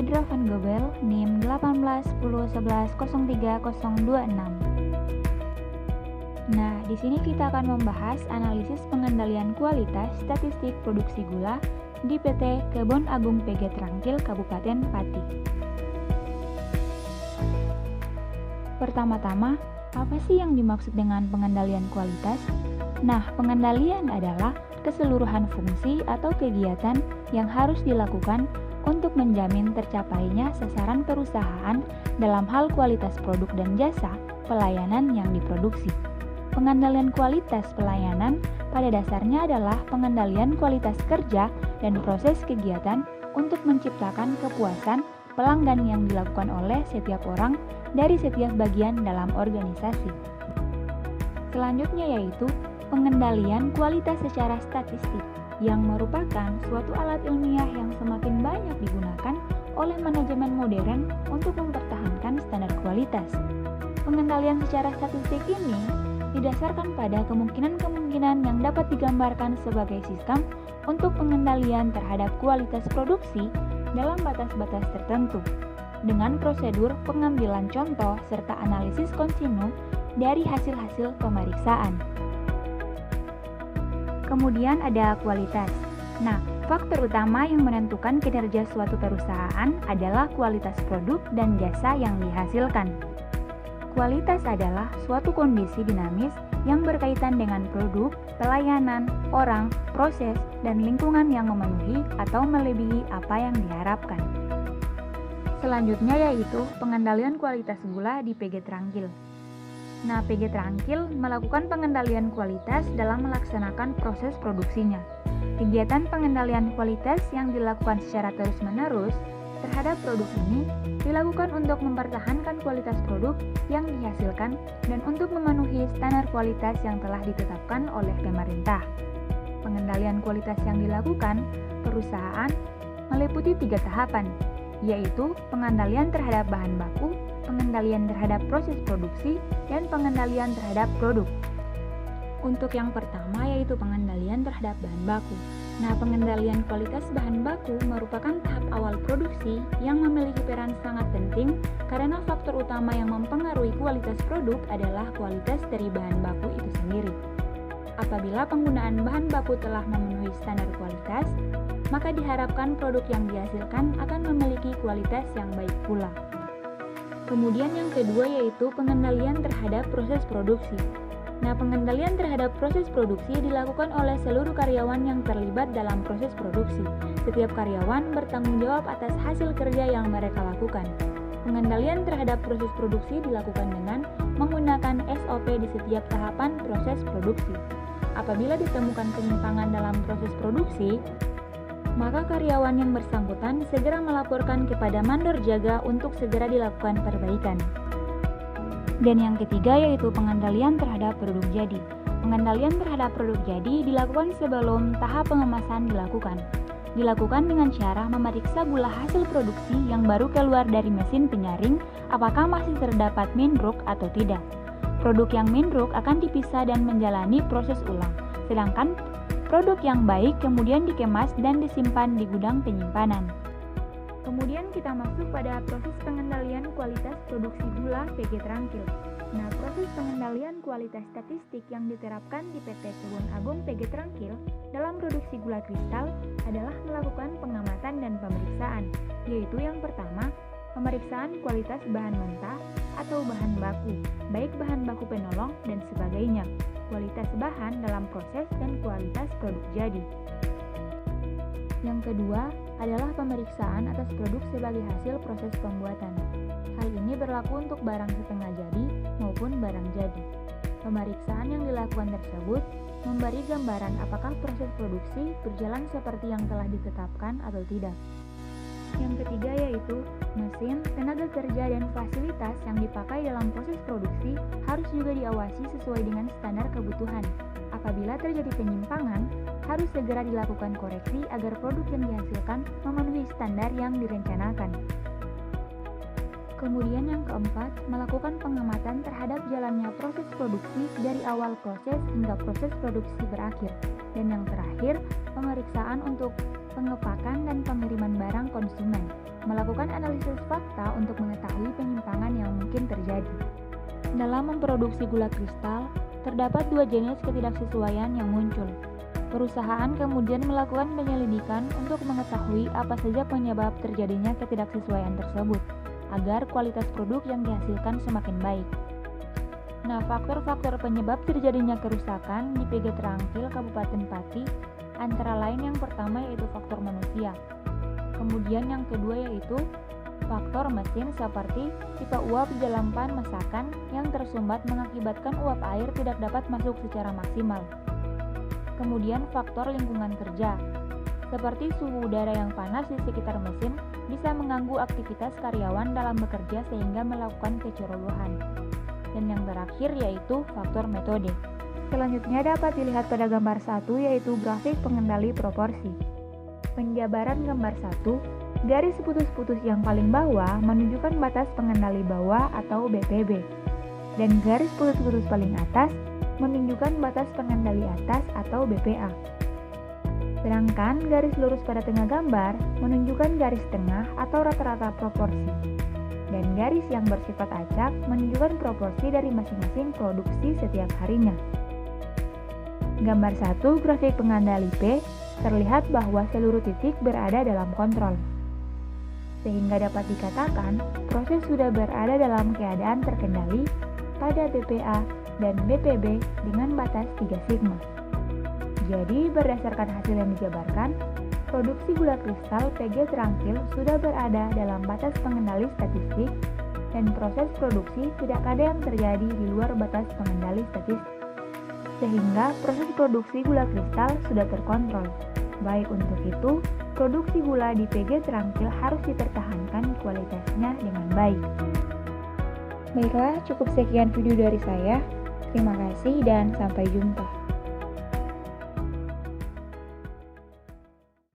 Pedro Van Gobel, NIM 181011030026. Nah, di sini kita akan membahas analisis pengendalian kualitas statistik produksi gula di PT Kebon Agung PG Trangkil Kabupaten Pati. Pertama-tama, apa sih yang dimaksud dengan pengendalian kualitas? Nah, pengendalian adalah keseluruhan fungsi atau kegiatan yang harus dilakukan untuk menjamin tercapainya sasaran perusahaan dalam hal kualitas produk dan jasa pelayanan yang diproduksi. Pengendalian kualitas pelayanan pada dasarnya adalah pengendalian kualitas kerja dan proses kegiatan untuk menciptakan kepuasan pelanggan yang dilakukan oleh setiap orang dari setiap bagian dalam organisasi. Selanjutnya yaitu pengendalian kualitas secara statistik, yang merupakan suatu alat ilmiah yang semakin banyak digunakan oleh manajemen modern untuk mempertahankan standar kualitas. Pengendalian secara statistik ini didasarkan pada kemungkinan-kemungkinan yang dapat digambarkan sebagai sistem untuk pengendalian terhadap kualitas produksi dalam batas-batas tertentu, dengan prosedur pengambilan contoh serta analisis kontinu dari hasil-hasil pemeriksaan. Kemudian ada kualitas. Nah, faktor utama yang menentukan kinerja suatu perusahaan adalah kualitas produk dan jasa yang dihasilkan. Kualitas adalah suatu kondisi dinamis yang berkaitan dengan produk, pelayanan, orang, proses, dan lingkungan yang memenuhi atau melebihi apa yang diharapkan. Selanjutnya yaitu pengendalian kualitas gula di PG Trangkil. Nah, PG Trangkil melakukan pengendalian kualitas dalam melaksanakan proses produksinya. Kegiatan pengendalian kualitas yang dilakukan secara terus-menerus terhadap produk ini dilakukan untuk mempertahankan kualitas produk yang dihasilkan dan untuk memenuhi standar kualitas yang telah ditetapkan oleh pemerintah. Pengendalian kualitas yang dilakukan perusahaan meliputi 3 tahapan, yaitu pengendalian terhadap bahan baku, pengendalian terhadap proses produksi, dan pengendalian terhadap produk. Untuk yang pertama yaitu pengendalian terhadap bahan baku. Nah, pengendalian kualitas bahan baku merupakan tahap awal produksi yang memiliki peran sangat penting karena faktor utama yang mempengaruhi kualitas produk adalah kualitas dari bahan baku itu sendiri. Apabila penggunaan bahan baku telah memenuhi standar kualitas, maka diharapkan produk yang dihasilkan akan memiliki kualitas yang baik pula. Kemudian yang kedua yaitu pengendalian terhadap proses produksi. Nah, pengendalian terhadap proses produksi dilakukan oleh seluruh karyawan yang terlibat dalam proses produksi. Setiap karyawan bertanggung jawab atas hasil kerja yang mereka lakukan. Pengendalian terhadap proses produksi dilakukan dengan menggunakan SOP di setiap tahapan proses produksi. Apabila ditemukan penyimpangan dalam proses produksi, maka karyawan yang bersangkutan segera melaporkan kepada mandor jaga untuk segera dilakukan perbaikan. Dan yang ketiga yaitu pengendalian terhadap produk jadi. Pengendalian terhadap produk jadi dilakukan sebelum tahap pengemasan dilakukan. Dilakukan dengan cara memeriksa gula hasil produksi yang baru keluar dari mesin penyaring apakah masih terdapat mindruk atau tidak. Produk yang mindruk akan dipisah dan menjalani proses ulang, sedangkan produk yang baik kemudian dikemas dan disimpan di gudang penyimpanan. Kemudian kita masuk pada proses pengendalian kualitas produksi gula PG Trangkil. Nah, proses pengendalian kualitas statistik yang diterapkan di PT Kebon Agung PG Trangkil dalam produksi gula kristal adalah melakukan pengamatan dan pemeriksaan, yaitu yang pertama, pemeriksaan kualitas bahan mentah atau bahan baku, baik bahan baku penolong dan sebagainya, kualitas bahan dalam proses dan kualitas produk jadi. Yang kedua adalah pemeriksaan atas produk sebagai hasil proses pembuatan. Hal ini berlaku untuk barang setengah jadi maupun barang jadi. Pemeriksaan yang dilakukan tersebut memberi gambaran apakah proses produksi berjalan seperti yang telah ditetapkan atau tidak. Yang ketiga yaitu mesin, tenaga kerja, dan fasilitas yang dipakai dalam proses produksi harus juga diawasi sesuai dengan standar kebutuhan. Apabila terjadi penyimpangan, harus segera dilakukan koreksi agar produk yang dihasilkan memenuhi standar yang direncanakan. Kemudian yang keempat, melakukan pengamatan terhadap jalannya proses produksi dari awal proses hingga proses produksi berakhir. Dan yang terakhir, pemeriksaan untuk pengepakan dan pengiriman barang konsumen. melakukan analisis fakta untuk mengetahui penyimpangan yang mungkin terjadi. Dalam memproduksi gula kristal, terdapat dua jenis ketidaksesuaian yang muncul. Perusahaan kemudian melakukan penyelidikan untuk mengetahui apa saja penyebab terjadinya ketidaksesuaian tersebut, agar kualitas produk yang dihasilkan semakin baik. Nah, faktor-faktor penyebab terjadinya kerusakan di PG Trangkil Kabupaten Pati antara lain yang pertama yaitu faktor manusia. Kemudian yang kedua yaitu faktor mesin seperti pipa uap di dalam pan masakan yang tersumbat mengakibatkan uap air tidak dapat masuk secara maksimal. Kemudian faktor lingkungan kerja, seperti suhu udara yang panas di sekitar mesin bisa mengganggu aktivitas karyawan dalam bekerja sehingga melakukan kecerobohan. Dan yang terakhir yaitu faktor metode. Selanjutnya dapat dilihat pada gambar 1 yaitu grafik pengendali proporsi. Penjabaran gambar 1, garis putus-putus yang paling bawah menunjukkan batas pengendali bawah atau BPB. Dan garis putus-putus paling atas menunjukkan batas pengendali atas atau BPA. Sedangkan garis lurus pada tengah gambar menunjukkan garis tengah atau rata-rata proporsi. Dan garis yang bersifat acak menunjukkan proporsi dari masing-masing produksi setiap harinya. Gambar 1 grafik pengendali P terlihat bahwa seluruh titik berada dalam kontrol. Sehingga dapat dikatakan proses sudah berada dalam keadaan terkendali pada BPA dan BPB dengan batas 3 sigma. Jadi berdasarkan hasil yang dijabarkan, produksi gula kristal PG Trangkil sudah berada dalam batas pengendali statistik dan proses produksi tidak ada yang terjadi di luar batas pengendali statistik. Sehingga proses produksi gula kristal sudah terkontrol. Baik untuk itu, produksi gula di PG Trangkil harus dipertahankan kualitasnya dengan baik. Baiklah, cukup sekian video dari saya. Terima kasih dan sampai jumpa.